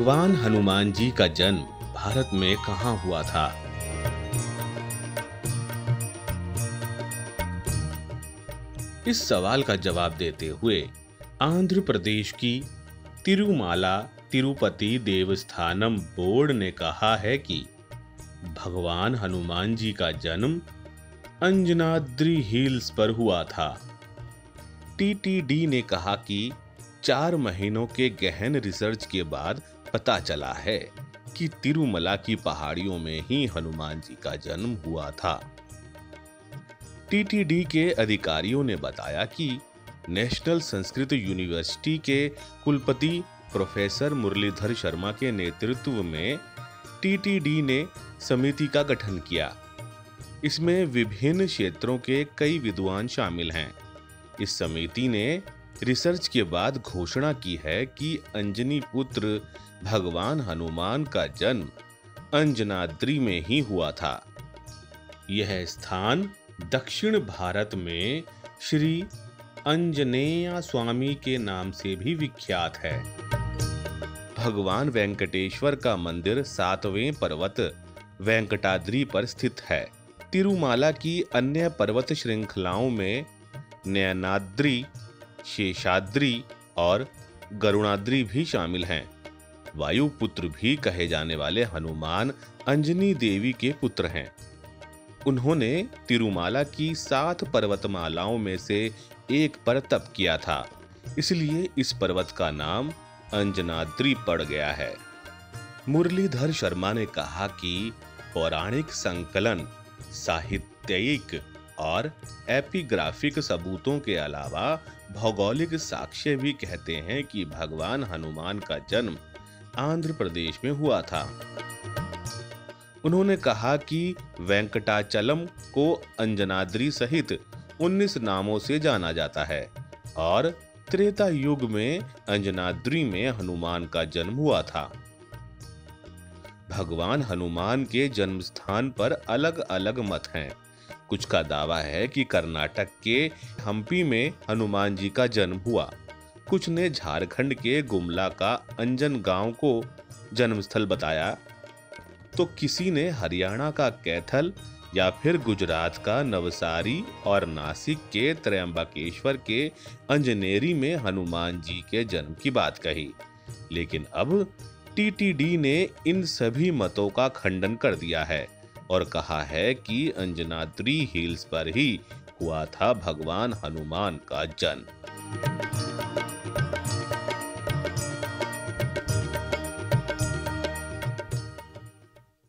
भगवान हनुमान जी का जन्म भारत में कहाँ हुआ था? इस सवाल का जवाब देते हुए आंध्र प्रदेश की तिरुमाला तिरुपति देवस्थानम बोर्ड ने कहा है कि भगवान हनुमान जी का जन्म अंजनाद्री हिल्स पर हुआ था। टीटीडी ने कहा कि 4 महीनों के गहन रिसर्च के बाद पता चला है कि तिरुमला की पहाड़ियों में ही हनुमान जी का जन्म हुआ था। टीटीडी के अधिकारियों ने बताया कि नेशनल संस्कृत यूनिवर्सिटी के कुलपति प्रोफेसर मुरलीधर शर्मा के नेतृत्व में टीटीडी ने समिति का गठन किया। इसमें विभिन्न क्षेत्रों के कई विद्वान शामिल हैं। इस समिति ने रिसर्च के बाद घोषणा की है कि अंजनी पुत्र भगवान हनुमान का जन्म अंजनाद्री में ही हुआ था। यह स्थान दक्षिण भारत में श्री अंजनेय स्वामी के नाम से भी विख्यात है। भगवान वेंकटेश्वर का मंदिर 7वें पर्वत वेंकटाद्री पर स्थित है। तिरुमाला की अन्य पर्वत श्रृंखलाओं में नयनाद्रि, शेषाद्रि और गरुणाद्रि भी शामिल हैं। वायुपुत्र भी कहे जाने वाले हनुमान अंजनी देवी के पुत्र हैं। उन्होंने तिरुमाला की 7 पर्वतमालाओं में से एक पर तप किया था, इसलिए इस पर्वत का नाम अंजनाद्रि पड़ गया है। मुरलीधर शर्मा ने कहा कि पौराणिक संकलन, साहित्यिक और एपिग्राफिक सबूतों के अलावा भौगोलिक साक्ष्य भी कहते हैं कि भगवान हनुमान का जन्म आंध्र प्रदेश में हुआ था। उन्होंने कहा कि वेंकटाचलम को अंजनाद्रि सहित 19 नामों से जाना जाता है और त्रेता युग में अंजनाद्रि में हनुमान का जन्म हुआ था। भगवान हनुमान के जन्म स्थान पर अलग अलग मत हैं। कुछ का दावा है कि कर्नाटक के हम्पी में हनुमान जी का जन्म हुआ। कुछ ने झारखंड के गुमला का अंजन गांव को जन्मस्थल बताया, तो किसी ने हरियाणा का कैथल या फिर गुजरात का नवसारी और नासिक के त्र्यंबकेश्वर के अंजनेरी में हनुमान जी के जन्म की बात कही। लेकिन अब टीटीडी ने इन सभी मतों का खंडन कर दिया है और कहा है कि अंजनाद्री हिल्स पर ही हुआ था भगवान हनुमान का जन्म।